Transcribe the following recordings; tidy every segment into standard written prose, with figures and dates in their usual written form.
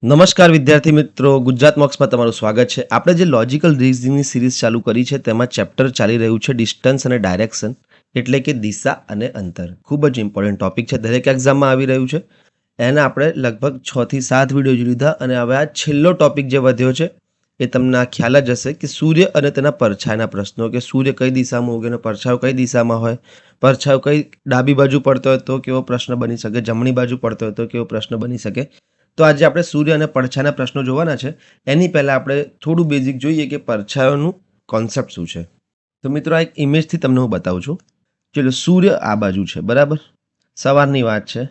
નમસ્કાર વિદ્યાર્થી મિત્રો, ગુજરાત મોક્સમાં તમારું સ્વાગત છે. આપણે જે લોજિકલ રીઝનિંગની સિરીઝ ચાલુ કરી છે તેમાં ચેપ્ટર ચાલી રહ્યું છે ડિસ્ટન્સ અને ડાયરેક્શન, એટલે કે દિશા અને અંતર. ખૂબ જ ઇમ્પોર્ટન્ટ ટોપિક છે, દરેક એક્ઝામમાં આવી રહ્યું છે. એના આપણે લગભગ 6 થી 7 વિડીયો જોઈ લીધા અને હવે આ છેલ્લો ટોપિક જે વધ્યો છે એ તમને આ ખ્યાલ જ હશે કે સૂર્ય અને તેના પડછાયાના પ્રશ્નો, કે સૂર્ય કઈ દિશામાં ઉગે અને પડછાયો કઈ દિશામાં હોય, પડછાયો કઈ ડાબી બાજુ પડતો હોય તો કેવો પ્રશ્ન બની શકે, જમણી બાજુ પડતો હોય તો કેવો પ્રશ્ન બની શકે. તો આજે આપણે સૂર્ય અને પડછાયાના પ્રશ્નો જોવાના છે. એની પહેલાં આપણે થોડું બેઝિક જોઈએ કે પડછાયાનું કોન્સેપ્ટ શું છે. તો મિત્રો, આ એક ઇમેજથી તમને હું બતાવું છું. ચલો, સૂર્ય આ બાજુ છે, બરાબર. સવારની વાત છે,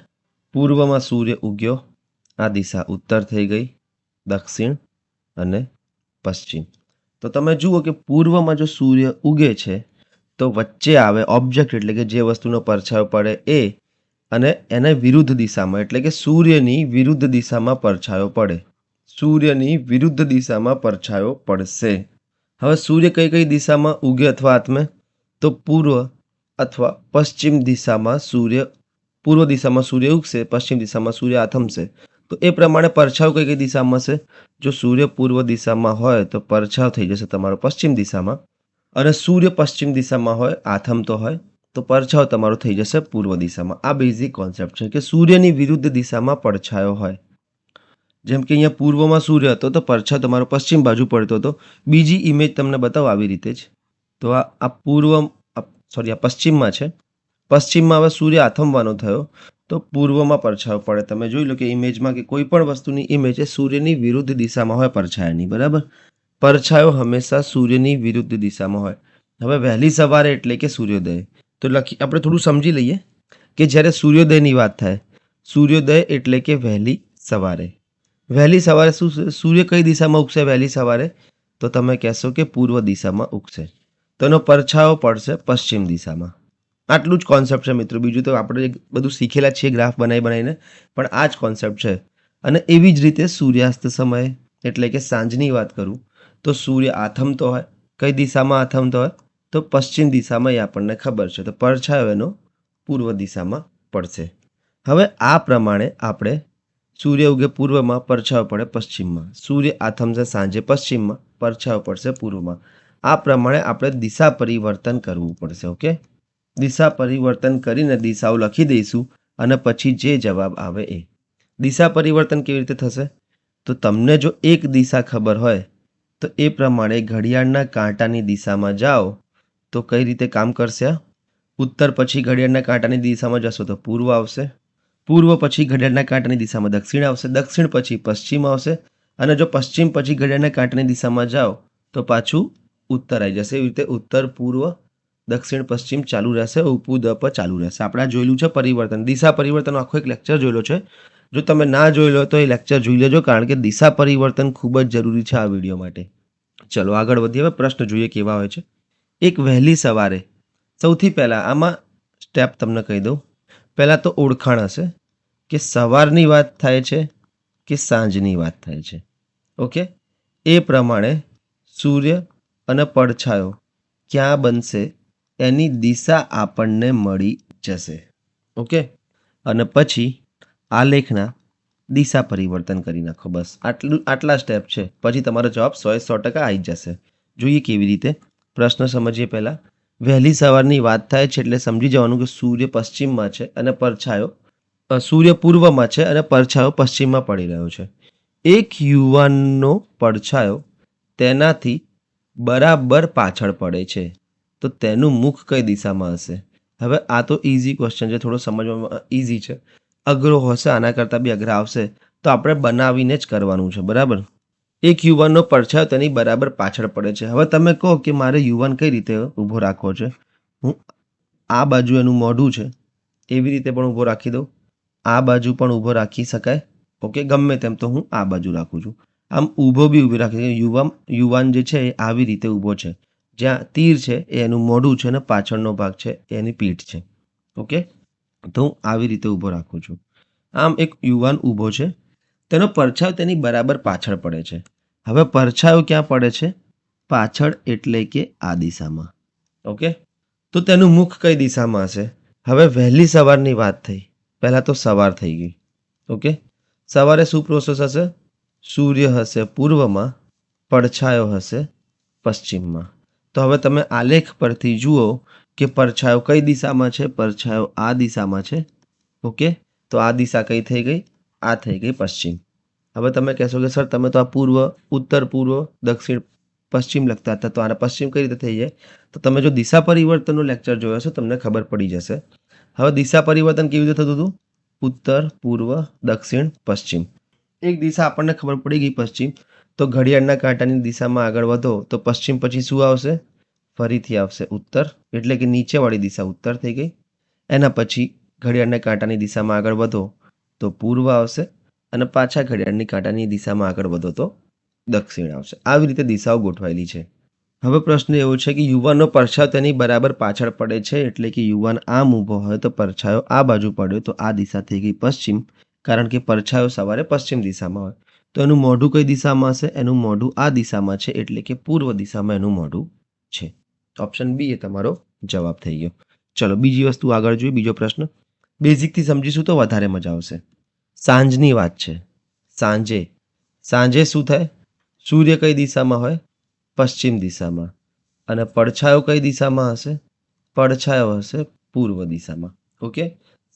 પૂર્વમાં સૂર્ય ઉગ્યો, આ દિશા ઉત્તર થઈ ગઈ, દક્ષિણ અને પશ્ચિમ. તો તમે જુઓ કે પૂર્વમાં જો સૂર્ય ઉગે છે તો વચ્ચે આવે ઓબ્જેક્ટ, એટલે કે જે વસ્તુનો પડછાયો પડે એ, અને એને વિરુદ્ધ દિશામાં, એટલે કે સૂર્યની વિરુદ્ધ દિશામાં પડછાયો પડે. સૂર્યની વિરુદ્ધ દિશામાં પડછાયો પડશે. હવે સૂર્ય કઈ કઈ દિશામાં ઉગે અથવા આથમે? તો પૂર્વ અથવા પશ્ચિમ દિશામાં સૂર્ય, પૂર્વ દિશામાં સૂર્ય ઉગશે, પશ્ચિમ દિશામાં સૂર્ય આથમશે. તો એ પ્રમાણે પડછાયો કઈ કઈ દિશામાં હશે? જો સૂર્ય પૂર્વ દિશામાં હોય તો પડછાયો થઈ જશે તમારો પશ્ચિમ દિશામાં, અને સૂર્ય પશ્ચિમ દિશામાં હોય, આથમતો હોય, તો પડછાયો તમારો થઈ જશે પૂર્વ દિશામાં. આ બેઝિક કોન્સેપ્ટ છે કે સૂર્યની વિરુદ્ધ દિશામાં પડછાયો હોય. જેમ કે અહીંયા પૂર્વમાં સૂર્ય હતો તો પડછાયો તમારો પશ્ચિમ બાજુ પડતો હતો. બીજી ઇમેજ તમને બતાવો આવી રીતે જ. તો આ પૂર્વ, સોરી, આ પશ્ચિમમાં છે. પશ્ચિમમાં હવે સૂર્ય આથમવાનો થયો તો પૂર્વમાં પડછાયો પડે. તમે જોઈ લો કે ઇમેજમાં કે કોઈ પણ વસ્તુની ઇમેજ એ સૂર્યની વિરુદ્ધ દિશામાં હોય પડછાયાની, બરાબર. પડછાયો હંમેશા સૂર્યની વિરુદ્ધ દિશામાં હોય. હવે વહેલી સવારે એટલે કે સૂર્યોદય. તો આપણે થોડું સમજી લઈએ કે જ્યારે સૂર્યોદયની વાત થાય, સૂર્યોદય એટલે કે વહેલી સવારે. વહેલી સવારે સૂર્ય કઈ દિશામાં ઉગશે વહેલી સવારે? તો તમે કહેશો કે પૂર્વ દિશામાં ઉગશે. તો એનો પડછાયો પડશે પશ્ચિમ દિશામાં. આટલું જ કોન્સેપ્ટ છે મિત્રો. બીજું તો આપણે બધું શીખેલા છીએ ગ્રાફ બનાવીને, પણ આ જ કોન્સેપ્ટ છે. અને એવી જ રીતે સૂર્યાસ્ત સમયે, એટલે કે સાંજની વાત કરું તો સૂર્ય આથમતો હોય, કઈ દિશામાં આથમતો હોય? તો પશ્ચિમ દિશામાં, એ આપણને ખબર છે. તો પડછાયો એનો પૂર્વ દિશામાં પડશે. હવે આ પ્રમાણે આપણે સૂર્ય ઉગે પૂર્વમાં, પડછાયો પડે પશ્ચિમમાં. સૂર્ય આથમશે સાંજે પશ્ચિમમાં, પડછાયો પડશે પૂર્વમાં. આ પ્રમાણે આપણે દિશા પરિવર્તન કરવું પડશે. ઓકે, દિશા પરિવર્તન કરીને દિશાઓ લખી દઈશું અને પછી જે જવાબ આવે એ. દિશા પરિવર્તન કેવી રીતે થશે? તો તમને જો એક દિશા ખબર હોય તો એ પ્રમાણે ઘડિયાળના કાંટાની દિશામાં જાઓ તો કઈ રીતે કામ કરશે? ઉત્તર પછી ઘડિયાળના કાંટાની દિશામાં જશો તો પૂર્વ આવશે, પૂર્વ પછી ઘડિયાળના કાંટાની દિશામાં દક્ષિણ આવશે, દક્ષિણ પછી પશ્ચિમ આવશે, અને જો પશ્ચિમ પછી ઘડિયાળના કાંટાની દિશામાં જાઓ તો પાછું ઉત્તર આવી જશે. એવી રીતે ઉત્તર, પૂર્વ, દક્ષિણ, પશ્ચિમ ચાલુ રહેશે, ઉપુ દપ ચાલુ રહેશે. આપણે જોયેલું છે પરિવર્તન, દિશા પરિવર્તન આખો એક લેક્ચર જોયેલો છે. જો તમે ના જોઈ લો તો એ લેક્ચર જોઈ લેજો, કારણ કે દિશા પરિવર્તન ખૂબ જ જરૂરી છે આ વિડીયો માટે. ચલો આગળ વધીએ. હવે પ્રશ્ન જોઈએ કેવા હોય છે. એક વહેલી સવારે, સૌથી પહેલાં આમાં સ્ટેપ તમને કહી દઉં. પહેલાં તો ઓળખાણ હશે કે સવારની વાત થાય છે કે સાંજની વાત થાય છે. ઓકે, એ પ્રમાણે સૂર્ય અને પડછાયો ક્યાં બનશે એની દિશા આપણને મળી જશે. ઓકે, અને પછી આલેખના દિશા પરિવર્તન કરી નાખો. બસ આટલા સ્ટેપ છે, પછી તમારો જવાબ 100% આવી જશે. જોઈએ કેવી રીતે. પ્રશ્ન સમજીએ પહેલાં. વહેલી સવારની વાત થાય છે એટલે સમજી જવાનું કે સૂર્ય પશ્ચિમમાં છે અને પડછાયો, સૂર્ય પૂર્વમાં છે અને પડછાયો પશ્ચિમમાં પડી રહ્યો છે. એક યુવાનનો પડછાયો તેનાથી બરાબર પાછળ પડે છે, તો તેનું મુખ કઈ દિશામાં હશે? હવે આ તો ઇઝી ક્વેશ્ચન છે, થોડો સમજવામાં ઇઝી છે. અઘરો હશે, આના કરતાં બી અઘરા આવશે તો આપણે બનાવીને જ કરવાનું છે, બરાબર. એક યુવાનનો પડછાયો તેની બરાબર પાછળ પડે છે. હવે તમે કહો કે મારે યુવાન કઈ રીતે ઊભો રાખવો છે? હું આ બાજુ એનું મોઢું છે એવી રીતે પણ ઊભો રાખી દઉં, આ બાજુ પણ ઊભો રાખી શકાય. ઓકે, ગમે તેમ તો હું આ બાજુ રાખું છું. આમ ઊભો બી ઊભી રાખી. યુવાન જે છે એ આવી રીતે ઊભો છે, જ્યાં તીર છે એ એનું મોઢું છે અને પાછળનો ભાગ છે એ એની પીઠ છે. ઓકે, તો હું આવી રીતે ઊભો રાખું છું. આમ એક યુવાન ઊભો છે, તેનો પડછાયો તેની બરાબર પાછળ પડે છે. હવે પડછાયો ક્યાં પડે છે? પાછળ, એટલે કે આ દિશામાં. ઓકે, તો તેનું મુખ કઈ દિશામાં હશે? હવે વહેલી સવારની વાત થઈ, પહેલાં તો સવાર થઈ ગઈ. ઓકે, સવારે શું પ્રોસેસ હશે? સૂર્ય હશે પૂર્વમાં, પડછાયો હશે પશ્ચિમમાં. તો હવે તમે આલેખ પરથી જુઓ કે પડછાયો કઈ દિશામાં છે, પડછાયો આ દિશામાં છે. ઓકે, તો આ દિશા કઈ થઈ ગઈ? આ થઈ ગઈ પશ્ચિમ. હવે તમે કહેશો કે સર તમે તો આ પૂર્વ, ઉત્તર પૂર્વ, દક્ષિણ પશ્ચિમ લખતા હતા, તો આને પશ્ચિમ કઈ રીતે થઈ જાય? તો તમે જો દિશા પરિવર્તનનો લેક્ચર જોયો હશે તમને ખબર પડી જશે. હવે દિશા પરિવર્તન કેવી રીતે થતું હતું? ઉત્તર, પૂર્વ, દક્ષિણ, પશ્ચિમ. એક દિશા આપણને ખબર પડી ગઈ પશ્ચિમ, તો ઘડિયાળના કાંટાની દિશામાં આગળ વધો તો પશ્ચિમ પછી શું આવશે? ફરીથી આવશે ઉત્તર, એટલે કે નીચેવાળી દિશા ઉત્તર થઈ ગઈ. એના પછી ઘડિયાળના કાંટાની દિશામાં આગળ વધો તો પૂર્વ આવશે, અને પાછા ઘડિયાળની કાંટાની દિશામાં આગળ વધો તો દક્ષિણ આવશે. આવી રીતે દિશાઓ ગોઠવાયેલી છે. હવે પ્રશ્ન એવો છે કે યુવાનનો પડછાયો તેની બરાબર પાછળ પડે છે, એટલે કે યુવાન આમ ઊભો હોય તો પડછાયો આ બાજુ પડ્યો, તો આ દિશા થઈ ગઈ પશ્ચિમ, કારણ કે પડછાયો સવારે પશ્ચિમ દિશામાં હોય. તો એનું મોઢું કઈ દિશામાં હશે? એનું મોઢું આ દિશામાં છે, એટલે કે પૂર્વ દિશામાં એનું મોઢું છે. ઓપ્શન બી એ તમારો જવાબ થઈ ગયો. ચલો બીજી વસ્તુ આગળ જોઈએ. બીજો પ્રશ્ન બેઝિકથી સમજીશું તો વધારે મજા આવશે. સાંજની વાત છે. સાંજે શું થાય? સૂર્ય કઈ દિશામાં હોય? પશ્ચિમ દિશામાં. અને પડછાયો કઈ દિશામાં હશે? પડછાયો હશે પૂર્વ દિશામાં. ઓકે,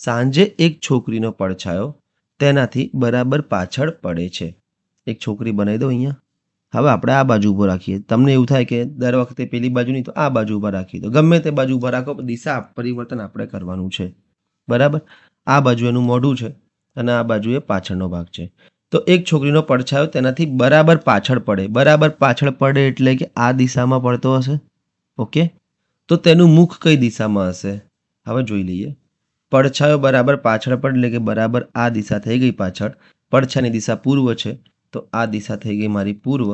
સાંજે એક છોકરીનો પડછાયો તેનાથી બરાબર પાછળ પડે છે. એક છોકરી બનાવી દો અહીંયા. હવે આપણે આ બાજુ ઊભો રાખીએ. તમને એવું થાય કે દર વખતે પેલી બાજુ નહીં તો આ બાજુ ઊભા રાખી દો. ગમે તે બાજુ ઊભા રાખો, દિશા પરિવર્તન આપણે કરવાનું છે. બરાબર, આ બાજુ એનું મોઢું છે અને આ બાજુ એ પાછળનો ભાગ છે. તો એક છોકરીનો પડછાયો તેનાથી બરાબર પાછળ પડે. બરાબર પાછળ પડે એટલે કે આ દિશામાં પડતો હશે. ઓકે, તો તેનું મુખ કઈ દિશામાં હશે? હવે જોઈ લઈએ. પડછાયો બરાબર પાછળ પડે એટલે કે બરાબર આ દિશા થઈ ગઈ પાછળ. પડછાની દિશા પૂર્વ છે, તો આ દિશા થઈ ગઈ મારી પૂર્વ.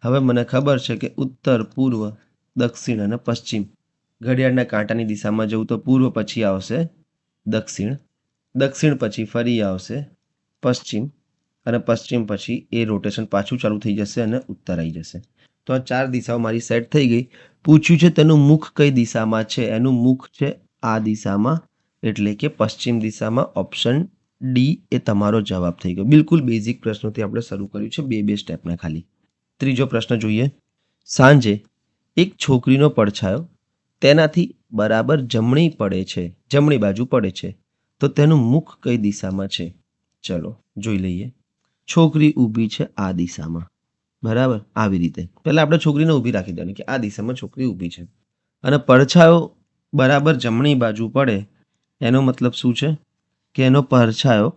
હવે મને ખબર છે કે ઉત્તર, પૂર્વ, દક્ષિણ અને પશ્ચિમ. ઘડિયાળના કાંટાની દિશામાં જવું તો પૂર્વ પછી આવશે દક્ષિણ, દક્ષિણ પછી ફરી આવશે પશ્ચિમ, અને પશ્ચિમ પછી એ રોટેશન પાછું ચાલુ થઈ જશે અને ઉત્તર આવી જશે. તો આ 4 દિશાઓ મારી સેટ થઈ ગઈ. પૂછ્યું છે તેનું મુખ કઈ દિશામાં છે? એનું મુખ છે આ દિશામાં, એટલે કે પશ્ચિમ દિશામાં. ઓપ્શન ડી એ તમારો જવાબ થઈ ગયો. બિલકુલ બેઝિક પ્રશ્નોથી આપણે શરૂ કર્યું છે, બે સ્ટેપના ખાલી. ત્રીજો પ્રશ્ન જોઈએ. સાંજે એક છોકરીનો પડછાયો તેનાથી બરાબર જમણી પડે છે, જમણી બાજુ પડે છે, તો તેનું મુખ કઈ દિશામાં છે? ચલો જોઈ લઈએ. છોકરી ઊભી છે આ દિશામાં. બરાબર, આવી રીતે પહેલા આપણે છોકરીને ઊભી રાખી દેવાની કે આ દિશામાં છોકરી ઊભી છે, અને પડછાયો બરાબર જમણી બાજુ પડે. એનો મતલબ શું છે કે એનો પડછાયો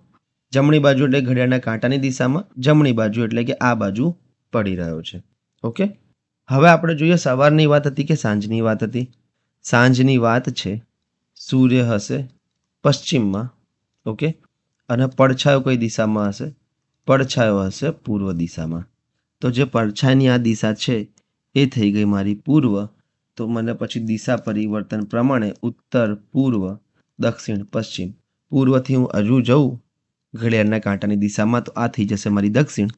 જમણી બાજુ એટલે ઘડિયાળના કાંટાની દિશામાં, જમણી બાજુ એટલે કે આ બાજુ પડી રહ્યો છે. ઓકે, હવે આપણે જોઈએ સવારની વાત હતી કે સાંજની વાત હતી? સાંજની વાત છે. સૂર્ય હશે પશ્ચિમમાં. ઓકે, અને પડછાયો કઈ દિશામાં હશે? પડછાયો હશે પૂર્વ દિશામાં. તો જે પડછાયાની આ દિશા છે એ થઈ ગઈ મારી પૂર્વ. તો મને પછી દિશા પરિવર્તન પ્રમાણે ઉત્તર, પૂર્વ, દક્ષિણ, પશ્ચિમ. પૂર્વથી હું હજુ જઉં ઘડિયાળના કાંટાની દિશામાં તો આ થઈ જશે મારી દક્ષિણ.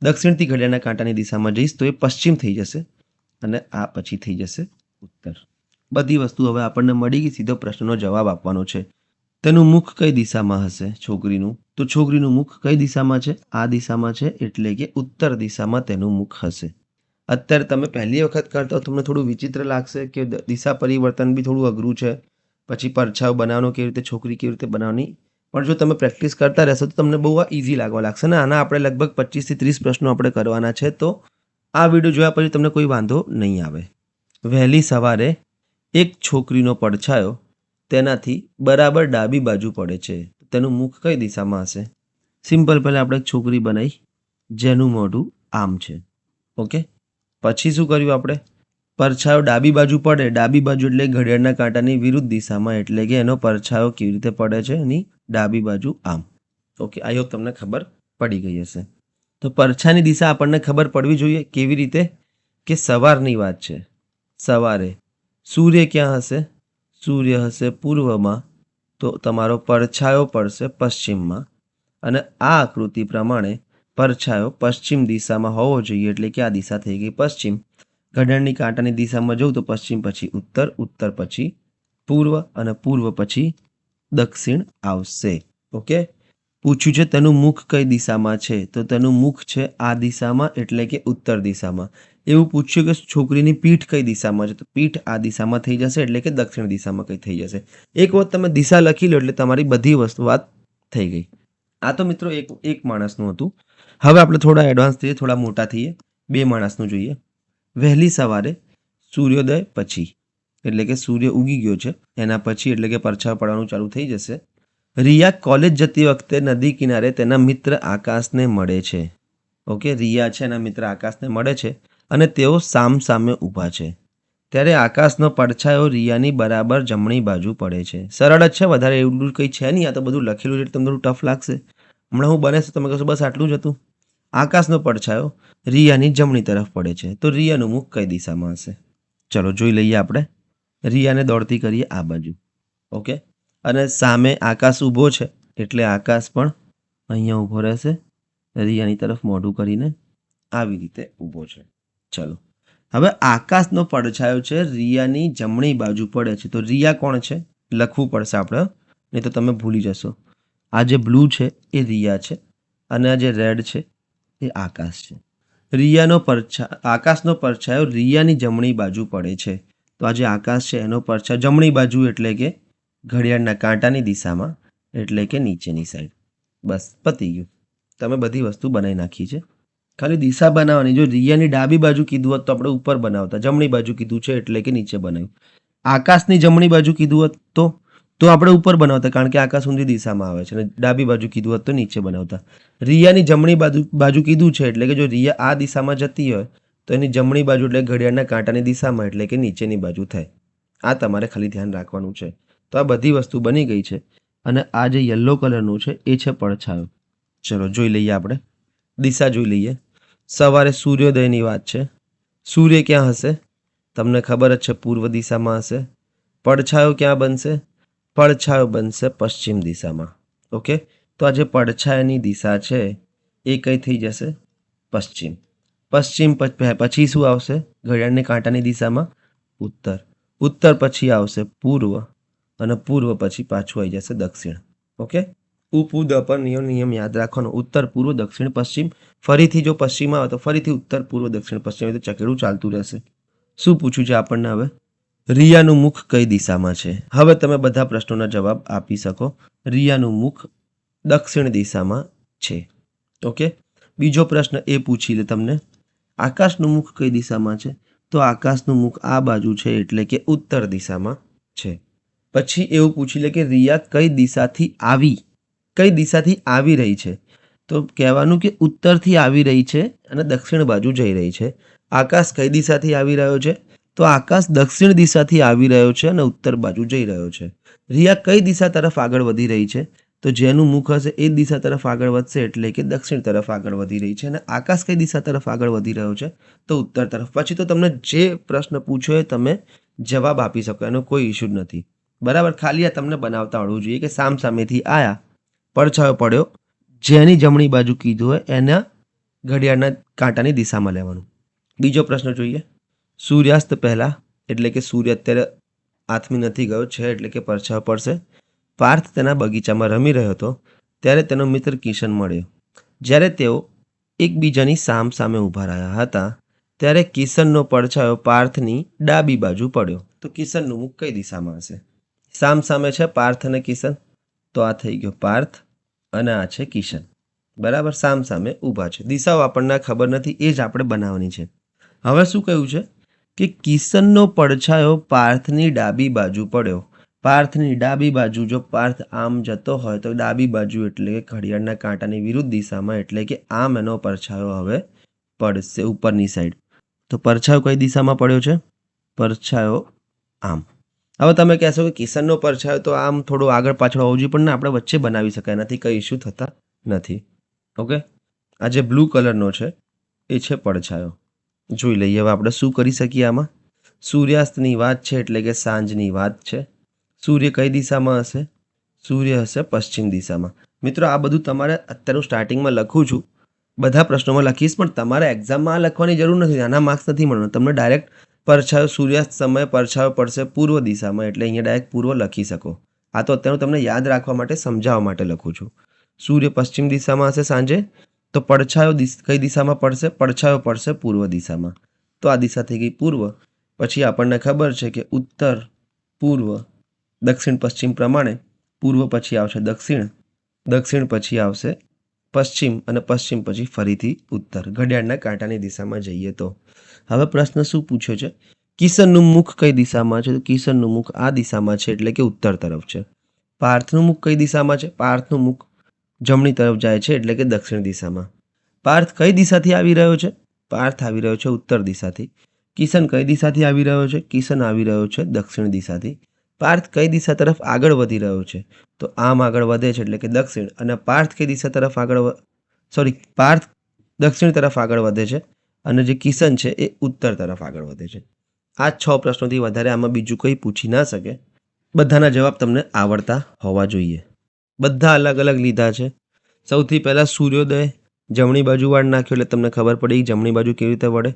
દક્ષિણથી ઘડિયાળના કાંટાની દિશામાં જઈશ તો એ પશ્ચિમ થઈ જશે, અને આ પછી થઈ જશે ઉત્તર. બધી વસ્તુ હવે આપણને મળી ગઈ. સીધો પ્રશ્નનો જવાબ આપવાનો છે. તેનું મુખ કઈ દિશામાં હશે છોકરીનું? તો છોકરીનું મુખ કઈ દિશામાં છે? આ દિશામાં છે, એટલે કે ઉત્તર દિશામાં તેનું મુખ હશે. અત્યારે તમે પહેલી વખત કરતા તમને થોડું વિચિત્ર લાગશે કે દિશા પરિવર્તન બી થોડું અઘરું છે, પછી પડછાયો બનાવવાનો કેવી રીતે, છોકરી કેવી રીતે બનાવવાની. પણ જો તમે પ્રેક્ટિસ કરતા રહેશો તો તમને બહુ ઇઝી લાગવા લાગશે ને. આના આપણે લગભગ 25 થી 30 પ્રશ્નો આપણે કરવાના છે, તો આ વિડીયો જોયા પછી તમને કોઈ વાંધો નહીં આવે. વહેલી સવારે એક છોકરીનો પડછાયો તેનાથી બરાબર ડાબી બાજુ પડે છે, તેનું મુખ કઈ દિશામાં હશે? સિમ્પલ, પહેલાં આપણે એક છોકરી બનાવી જેનું મોઢું આમ છે. ઓકે, પછી શું કર્યું આપણે? પડછાયો ડાબી બાજુ પડે. ડાબી બાજુ એટલે ઘડિયાળના કાંટાની વિરુદ્ધ દિશામાં, એટલે કે એનો પડછાયો કેવી રીતે પડે છે? એની ડાબી બાજુ આમ. ઓકે, આઈ હોપ તમને ખબર પડી ગઈ હશે. તો પડછાયાની દિશા આપણને ખબર પડવી જોઈએ. કેવી રીતે? કે સવારની વાત છે. સવારે સૂર્ય ક્યાં હશે? સૂર્ય હશે પૂર્વમાં, તો તમારો પડછાયો પડશે પશ્ચિમમાં. અને આ આકૃતિ પ્રમાણે પડછાયો પશ્ચિમ દિશામાં હોવો જોઈએ, એટલે કે આ દિશા થઈ ગઈ પશ્ચિમ. ઘડિયાળની કાંટાની દિશામાં જવું તો પશ્ચિમ પછી ઉત્તર, ઉત્તર પછી પૂર્વ, અને પૂર્વ પછી દક્ષિણ આવશે. ઓકે, પૂછ્યું છે તેનું મુખ કઈ દિશામાં છે, તો તેનું મુખ છે આ દિશામાં એટલે કે ઉત્તર દિશામાં. એવું પૂછ્યું કે છોકરીની પીઠ કઈ દિશામાં છે, તો પીઠ આ દિશામાં થઈ જશે એટલે કે દક્ષિણ દિશામાં કઈ થઈ જશે. એક વખત તમે દિશા લખી લો એટલે તમારી બધી વસ્તુ વાત થઈ ગઈ. આ તો મિત્રો એક માણસનું હતું. હવે આપણે થોડા એડવાન્સ થઈએ, થોડા મોટા થઈએ. 2 માણસનું જોઈએ. વહેલી સવારે સૂર્યોદય પછી એટલે કે સૂર્ય ઉગી ગયો છે એના પછી એટલે કે પરછાયો પડવાનું ચાલુ થઈ જશે. રિયા કોલેજ જતી વખતે નદી કિનારે તેના મિત્ર આકાશને મળે છે. ઓકે, રિયા છે એના મિત્ર આકાશને મળે છે અને તેઓ સામ સામે ઊભા છે. ત્યારે આકાશનો પડછાયો રિયાની બરાબર જમણી બાજુ પડે છે. સરળ જ છે, વધારે એવું કંઈ છે નહીં. આ તો બધું લખેલું છે એટલે તમને ટફ લાગશે. હમણાં હું બને છે તમે કહેશો બસ આટલું જ હતું. આકાશનો પડછાયો રિયાની જમણી તરફ પડે છે, તો રિયાનું મુખ કઈ દિશામાં હશે? ચલો જોઈ લઈએ આપણે. રિયાને દોડતી કરીએ આ બાજુ. ઓકે, અને સામે આકાશ ઊભો છે એટલે આકાશ પણ અહીંયા ઊભો રહેશે, રિયાની તરફ મોઢું કરીને આવી રીતે ઊભો છે. ચલો, હવે આકાશનો પડછાયો છે રિયાની જમણી બાજુ પડે છે, તો રિયા કોણ છે લખવું પડશે આપણે, નહીં તો તમે ભૂલી જશો. આ જે બ્લુ છે એ રિયા છે અને આ જે રેડ છે એ આકાશ છે. આકાશનો પડછાયો રિયાની જમણી બાજુ પડે છે, તો આ જે આકાશ છે એનો પડછાયો જમણી બાજુ એટલે કે ઘડિયાળના કાંટાની દિશામાં એટલે કે નીચેની સાઈડ. બસ પતી ગયું, તમે બધી વસ્તુ બનાવી નાખી છે. ખાલી દિશા બનાવવાની. જો રિયાની ડાબી બાજુ કીધું હોત તો આપણે ઉપર બનાવતા, જમણી બાજુ કીધું છે એટલે કે નીચે બનાવ્યું. આકાશની જમણી બાજુ કીધું હોત તો આપણે ઉપર બનાવતા, કારણ કે આકાશ ઊંધી દિશામાં આવે છે, અને ડાબી બાજુ કીધું હોત તો નીચે બનાવતા. રિયાની જમણી બાજુ કીધું છે એટલે કે જો રિયા આ દિશામાં જતી હોય તો એની જમણી બાજુ એટલે ઘડિયાળના કાંટાની દિશામાં એટલે કે નીચેની બાજુ થાય. આ તમારે ખાલી ધ્યાન રાખવાનું છે. તો આ બધી વસ્તુ બની ગઈ છે અને આ જે યલો કલરનું છે એ છે પડછાયો. ચલો જોઈ લઈએ આપણે, દિશા જોઈ લઈએ. સવારે સૂર્યોદયની વાત છે. સૂર્ય ક્યાં હશે? તમને ખબર જ છે, પૂર્વ દિશામાં હશે. પડછાયો ક્યાં બનશે? પડછાયો બનશે પશ્ચિમ દિશામાં. ઓકે, તો આ જે પડછાયાની દિશા છે એ કઈ થઈ જશે? પશ્ચિમ. પશ્ચિમ પછી શું આવશે? ઘડિયાળની કાંટાની દિશામાં ઉત્તર. ઉત્તર પછી આવશે પૂર્વ અને પૂર્વ પછી પાછું આવી જશે દક્ષિણ. ઓકે, ઉપુદ અપર નિયમ યાદ રાખવાનો. ઉત્તર, પૂર્વ, દક્ષિણ, પશ્ચિમ. ફરીથી જો પશ્ચિમ આવે તો ફરીથી ઉત્તર, પૂર્વ, દક્ષિણ, પશ્ચિમ, તો ચકેડું ચાલતું રહેશે. શું પૂછ્યું છે આપણને હવે? રિયાનું મુખ કઈ દિશામાં છે? હવે તમે બધા પ્રશ્નોના જવાબ આપી શકો. રિયાનું મુખ દક્ષિણ દિશામાં છે. ઓકે, બીજો પ્રશ્ન એ પૂછી લે તમને, આકાશનું મુખ કઈ દિશામાં છે? તો આકાશનું મુખ આ બાજુ છે એટલે કે ઉત્તર દિશામાં છે. પછી એવું પૂછી લે કે રિયા કઈ દિશાથી આવી રહી છે? તો કહેવાનું કે ઉત્તરથી આવી રહી છે અને દક્ષિણ બાજુ જઈ રહી છે. આકાશ કઈ દિશાથી આવી રહ્યો છે? તો આકાશ દક્ષિણ દિશાથી આવી રહ્યો છે અને ઉત્તર બાજુ જઈ રહ્યો છે. રિયા કઈ દિશા તરફ આગળ વધી રહી છે? તો જેનું મુખ હશે એ દિશા તરફ આગળ વધશે એટલે કે દક્ષિણ તરફ આગળ વધી રહી છે. અને આકાશ કઈ દિશા તરફ આગળ વધી રહ્યો છે? તો ઉત્તર તરફ. પછી તો તમને જે પ્રશ્ન પૂછ્યો એ તમે જવાબ આપી શકો, એનો કોઈ ઇશ્યુ જ નથી. બરાબર, ખાલી આ તમને બનાવતા આવડવું જોઈએ કે સામ સામેથી આયા, પડછાયો પડ્યો, જેની જમણી બાજુ કીધું હોય એના ઘડિયાળના કાંટાની દિશામાં લેવાનું. બીજો પ્રશ્ન જોઈએ. સૂર્યાસ્ત પહેલા એટલે કે સૂર્ય અત્યારે આથમી નથી ગયો છે એટલે કે પરછાયો પડશે. પાર્થ તેના બગીચામાં રમી રહ્યો હતો ત્યારે તેનો મિત્ર કિશન મળ્યો. જ્યારે તેઓ એકબીજાની સામ સામે ઊભા રહ્યા હતા ત્યારે કિશનનો પડછાયો પાર્થની ડાબી બાજુ પડ્યો. તો કિશનનું મુખ કઈ દિશામાં હશે? સામ સામે છે પાર્થ અને કિશન, તો આ થઈ ગયો પાર્થ અને આ છે કિશન. બરાબર, સામ સામે ઊભા છે. દિશાઓ આપણને ખબર નથી, એ જ આપણે બનાવવાની છે. હવે શું કહ્યું છે કે કિશનનો પડછાયો પાર્થની ડાબી બાજુ પડ્યો. પાર્થની ડાબી બાજુ, જો પાર્થ આમ જતો હોય તો ડાબી બાજુ એટલે કે ઘડિયાળના કાંટાની વિરુદ્ધ દિશામાં એટલે કે આમ એનો પડછાયો હવે પડશે ઉપરની સાઈડ. તો પડછાયો કઈ દિશામાં પડ્યો છે? પડછાયો આમ. હવે તમે કહેશો કે કિશનનો પડછાયો તો આમ થોડું આગળ પાછળ હોવું જોઈએ, પણ આપણે વચ્ચે બનાવી શકાય, એનાથી કંઈ ઇશ્યુ થતા નથી. ઓકે, આ જે બ્લુ કલરનો છે એ છે પડછાયો. જોઈ લઈએ હવે આપણે શું કરી શકીએ આમાં. સૂર્યાસ્તની વાત છે એટલે કે સાંજની વાત છે. સૂર્ય કઈ દિશામાં હશે? સૂર્ય હશે પશ્ચિમ દિશામાં. મિત્રો આ બધું તમારે અત્યારે હું સ્ટાર્ટિંગમાં લખું છું, બધા પ્રશ્નોમાં લખીશ, પણ તમારે એક્ઝામમાં આ લખવાની જરૂર નથી, આના માર્ક્સ નથી મળવાના. તમને ડાયરેક્ટ પડછાયો સૂર્યાસ્ત સમયે પડછાયો પડશે પૂર્વ દિશામાં એટલે અહીંયા ડાયરેક્ટ પૂર્વ લખી શકો. આ તો અત્યારે તમને યાદ રાખવા માટે, સમજાવવા માટે લખું છું. સૂર્ય પશ્ચિમ દિશામાં હશે સાંજે, તો પડછાયો કઈ દિશામાં પડશે? પડછાયો પડશે પૂર્વ દિશામાં. તો આ દિશા થઈ ગઈ પૂર્વ. પછી આપણને ખબર છે કે ઉત્તર, પૂર્વ, દક્ષિણ, પશ્ચિમ પ્રમાણે પૂર્વ પછી આવશે દક્ષિણ, દક્ષિણ પછી આવશે પશ્ચિમ અને પશ્ચિમ પછી ફરીથી ઉત્તર. ઘડિયાળના કાંટાની દિશામાં જઈએ તો હવે પ્રશ્ન શું પૂછ્યો છે? કિશનનું મુખ કઈ દિશામાં છે? તો કિશનનું મુખ આ દિશામાં છે, એટલે કે ઉત્તર તરફ છે. પાર્થનું મુખ કઈ દિશામાં છે? પાર્થનું મુખ જમણી તરફ જાય છે, એટલે કે દક્ષિણ દિશામાં. પાર્થ કઈ દિશાથી આવી રહ્યો છે? પાર્થ આવી રહ્યો છે ઉત્તર દિશાથી. કિશન કઈ દિશાથી આવી રહ્યો છે? કિશન આવી રહ્યો છે દક્ષિણ દિશાથી. પાર્થ કઈ દિશા તરફ આગળ વધી રહ્યો છે? તો આમ આગળ વધે છે, એટલે કે દક્ષિણ. અને પાર્થ કઈ દિશા તરફ પાર્થ દક્ષિણ તરફ આગળ વધે છે અને જે કિશન છે એ ઉત્તર તરફ આગળ વધે છે. આ 6 પ્રશ્નોથી વધારે આમાં બીજું કંઈ પૂછી ના શકે. બધાના જવાબ તમને આવડતા હોવા જોઈએ. બધા અલગ અલગ લીધા છે. સૌથી પહેલાં સૂર્યોદય જમણી બાજુ વાળ નાખ્યો, એટલે તમને ખબર પડી જમણી બાજુ કેવી રીતે વળે.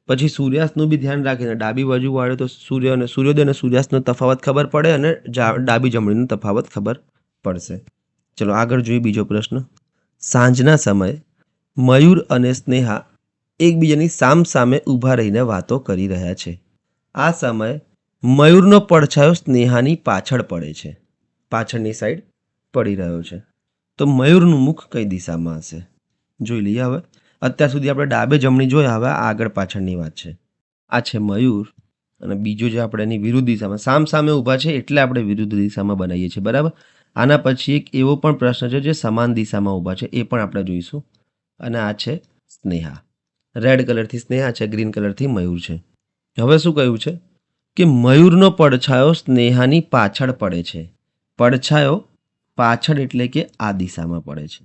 પછી સૂર્યાસ્તનું બી ધ્યાન રાખીને ડાબી બાજુ વાળે તો સૂર્યોદય અને સૂર્યાસ્તનો તફાવત ખબર પડે અને ડાબી જમણીનો તફાવત ખબર પડશે. ચલો આગળ જોઈએ બીજો પ્રશ્ન. સાંજના સમયે મયુર અને સ્નેહા એકબીજાની સામસામે ઊભા રહીને વાતો કરી રહ્યા છે. આ સમયે મયુરનો પડછાયો સ્નેહાની પાછળ પડે છે, પાછળની સાઈડ પડી રહ્યો છે. તો મયુરનું મુખ કઈ દિશામાં હશે? જોઈ લઈએ. હવે અત્યાર સુધી આપણે ડાબે જમણી જોયા, હવે આગળ પાછળની વાત છે. આ છે મયુર અને બીજો જે આપણે એની વિરુદ્ધ દિશામાં સામસામે ઊભા છે, એટલે આપણે વિરુદ્ધ દિશામાં બનાવીએ છીએ, બરાબર. આના પછી એક એવો પણ પ્રશ્ન છે જે સમાન દિશામાં ઊભા છે, એ પણ આપણે જોઈશું. અને આ છે સ્નેહા. રેડ કલરથી સ્નેહા છે, ગ્રીન કલરથી મયુર છે. હવે શું કહ્યું છે કે મયુરનો પડછાયો સ્નેહાની પાછળ પડે છે. પડછાયો પાછળ એટલે કે આ દિશામાં પડે છે,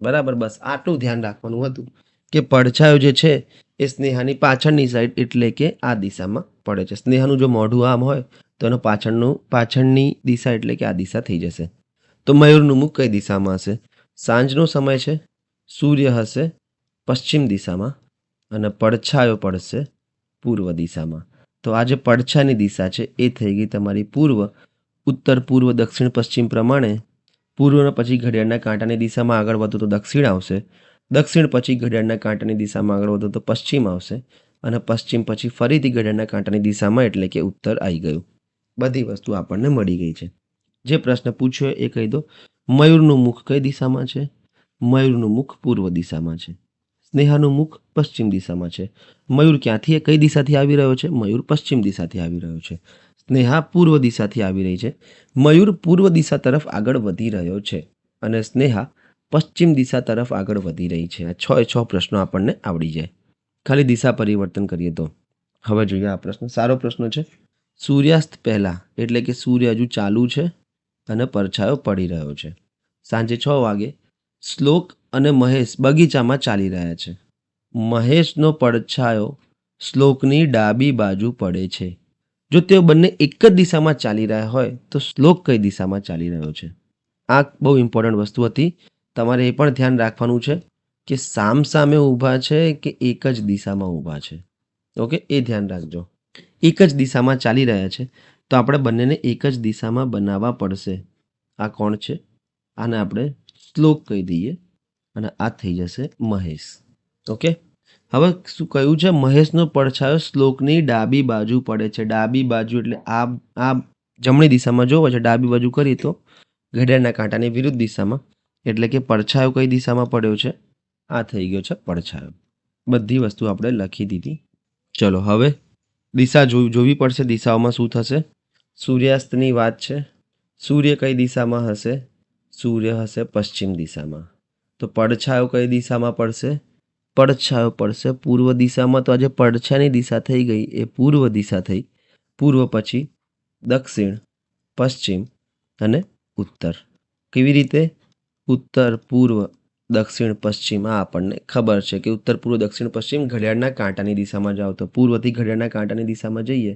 બરાબર. બસ આટલું ધ્યાન રાખવાનું હતું કે પડછાયો જે છે એ સ્નેહાની પાછળની સાઈડ એટલે કે આ દિશામાં પડે છે. સ્નેહાનું જો મોઢું આમ હોય તો એનો પાછળની દિશા એટલે કે આ દિશા થઈ જશે. તો મયુરનું મુખ કઈ દિશામાં હશે? સાંજનો સમય છે, સૂર્ય હશે પશ્ચિમ દિશામાં અને પડછાયો પડશે પૂર્વ દિશામાં. તો આ જે પડછાની દિશા છે એ થઈ ગઈ તમારી પૂર્વ. ઉત્તર, પૂર્વ, દક્ષિણ, પશ્ચિમ પ્રમાણે પૂર્વના પછી ઘડિયાળના કાંટાની દિશામાં આગળ વધો તો દક્ષિણ આવશે. દક્ષિણ પછી ઘડિયાળના કાંટાની દિશામાં આગળ વધો તો પશ્ચિમ આવશે અને પશ્ચિમ પછી ફરીથી ઘડિયાળના કાંટાની દિશામાં એટલે કે ઉત્તર આવી ગયું. બધી વસ્તુ આપણને મળી ગઈ છે. જે પ્રશ્ન પૂછ્યો એ કહી દો. મયુરનું મુખ કઈ દિશામાં છે? મયુરનું મુખ પૂર્વ દિશામાં છે. સ્નેહાનું મુખ પશ્ચિમ દિશામાં છે. મયુર ક્યાંથી કઈ દિશાથી આવી રહ્યો છે? મયુર પશ્ચિમ દિશાથી આવી રહ્યો છે. સ્નેહા પૂર્વ દિશાથી આવી રહી છે. મયુર પૂર્વ દિશા તરફ આગળ વધી રહ્યો છે અને સ્નેહા પશ્ચિમ દિશા તરફ આગળ વધી રહી છે. આ 6 પ્રશ્નો આપણને આવડી જાય, ખાલી દિશા પરિવર્તન કરીએ તો. હવે જોઈએ આ પ્રશ્ન. સારો પ્રશ્ન છે. સૂર્યાસ્ત પહેલા એટલે કે સૂર્ય હજુ ચાલુ છે અને પડછાયો પડી રહ્યો છે. સાંજે 6 વાગે શ્લોક અને મહેશ બગીચામાં ચાલી રહ્યા છે. મહેશનો પડછાયો શ્લોકની ડાબી બાજુ પડે છે. જો તેઓ બંને એક જ દિશામાં ચાલી રહ્યા હોય તો શ્લોક કઈ દિશામાં ચાલી રહ્યો છે? આ બહુ ઇમ્પોર્ટન્ટ વસ્તુ હતી. તમારે એ પણ ધ્યાન રાખવાનું છે કે સામસામે ઊભા છે કે એક જ દિશામાં ઊભા છે. ઓકે, એ ધ્યાન રાખજો. એક જ દિશામાં ચાલી રહ્યા છે તો આપણે બંનેને એક જ દિશામાં બનાવવા પડશે. આ કોણ છે? આને આપણે શ્લોક કહી દઈએ અને આ થઈ જશે મહેશ. ઓકે, હવે શું કહ્યું છે? મહેશનો પડછાયો શ્લોકની ડાબી બાજુ પડે છે. ડાબી બાજુ એટલે આ જમણી દિશામાં જોવો છે, ડાબી બાજુ કરી તો ઘડિયાળના કાંટાની વિરુદ્ધ દિશામાં, એટલે કે પડછાયો કઈ દિશામાં પડ્યો છે? આ થઈ ગયો છે પડછાયો. બધી વસ્તુ આપણે લખી દીધી. ચલો હવે દિશા જોવી પડશે. દિશાઓમાં શું થશે? સૂર્યાસ્તની વાત છે. સૂર્ય કઈ દિશામાં હશે? સૂર્ય હશે પશ્ચિમ દિશામાં. તો પડછાયો કઈ દિશામાં પડશે? પડછાયો પડશે પૂર્વ દિશામાં. તો આજે પડછાયાની દિશા થઈ ગઈ એ પૂર્વ દિશા થઈ. પૂર્વ પછી દક્ષિણ, પશ્ચિમ અને ઉત્તર. કેવી રીતે? ઉત્તર, પૂર્વ, દક્ષિણ, પશ્ચિમ. આ આપણને ખબર છે કે ઉત્તર, પૂર્વ, દક્ષિણ, પશ્ચિમ ઘડિયાળના કાંટાની દિશામાં જાઓ તો પૂર્વથી ઘડિયાળના કાંટાની દિશામાં જઈએ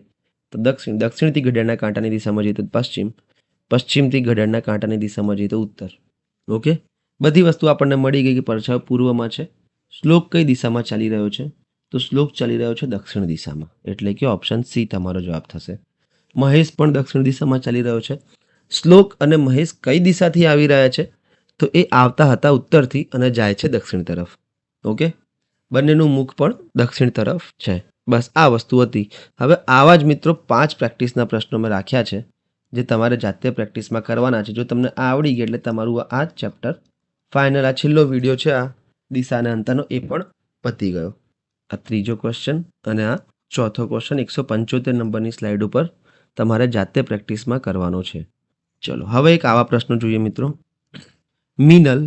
તો દક્ષિણ, દક્ષિણથી ઘડિયાળના કાંટાની દિશામાં જઈએ તો પશ્ચિમ, પશ્ચિમથી ઘડિયાળના કાંટાની દિશામાં જઈએ તો ઉત્તર. ઓકે, બધી વસ્તુ આપણને મળી ગઈ કે પડછાયો પૂર્વમાં છે. શ્લોક કઈ દિશામાં ચાલી રહ્યો છે? તો શ્લોક ચાલી રહ્યો છે દક્ષિણ દિશામાં, એટલે કે ઓપ્શન સી તમારો જવાબ થશે. મહેશ પણ દક્ષિણ દિશામાં ચાલી રહ્યો છે. શ્લોક અને મહેશ કઈ દિશાથી આવી રહ્યા છે? તો તો એ આવતા હતા ઉત્તરથી અને જાય છે દક્ષિણ તરફ. ઓકે, બંનેનું મુખ પણ દક્ષિણ તરફ છે. બસ આ વસ્તુ હતી. હવે આવા જ મિત્રો 5 પ્રેક્ટિસના પ્રશ્નો મેં રાખ્યા છે જે તમારે જાતે પ્રેક્ટિસમાં કરવાના છે. જો તમને આ આવડી ગઈ એટલે તમારું આ ચેપ્ટર ફાઇનલ. આ છેલ્લો વિડીયો છે આ દિશા અને અંતરનો, એ પણ પતી ગયો. આ ત્રીજો ક્વેશ્ચન અને આ ચોથો ક્વેશ્ચન 175 નંબરની સ્લાઇડ ઉપર તમારે જાતે પ્રેક્ટિસમાં કરવાનો છે. ચલો હવે એક આવા પ્રશ્નો જોઈએ મિત્રો. મિનલ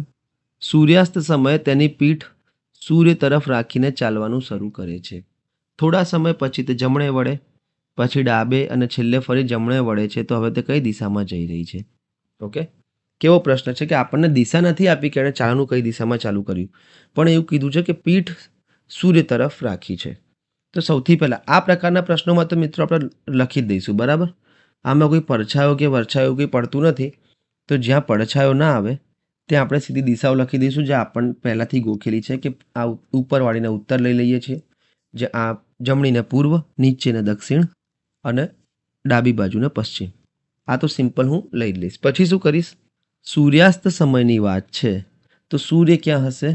સૂર્યાસ્ત સમયે તેની પીઠ સૂર્ય તરફ રાખીને ચાલવાનું શરૂ કરે છે. થોડા સમય પછી તે જમણે વળે, પછી ડાબે અને છેલ્લે ફરી જમણે વળે છે. તો હવે તે કઈ દિશામાં જઈ રહી છે? ઓકે, કેવો પ્રશ્ન છે કે આપણને દિશા નથી આપી કે એણે ચાલવાનું કઈ દિશામાં ચાલુ કર્યું, પણ એવું કીધું છે કે પીઠ સૂર્ય તરફ રાખી છે. તો સૌથી પહેલાં આ પ્રકારના પ્રશ્નોમાં તો મિત્રો આપણે લખી જ દઈશું, બરાબર. આમાં કોઈ પડછાયો કે વરછાયો કંઈ પડતું નથી, તો જ્યાં પડછાયો ના આવે ત્યાં આપણે સીધી દિશાઓ લખી દઈશું જે આપણને પહેલાંથી ગોખેલી છે કે આ ઉપરવાળીને ઉત્તર લઈ લઈએ છીએ, જે આ જમણીને પૂર્વ, નીચેને દક્ષિણ અને ડાબી બાજુને પશ્ચિમ. આ તો સિમ્પલ હું લઈ લઈશ. પછી શું કરીશ? સૂર્યાસ્ત સમયની વાત છે તો સૂર્ય ક્યાં હશે?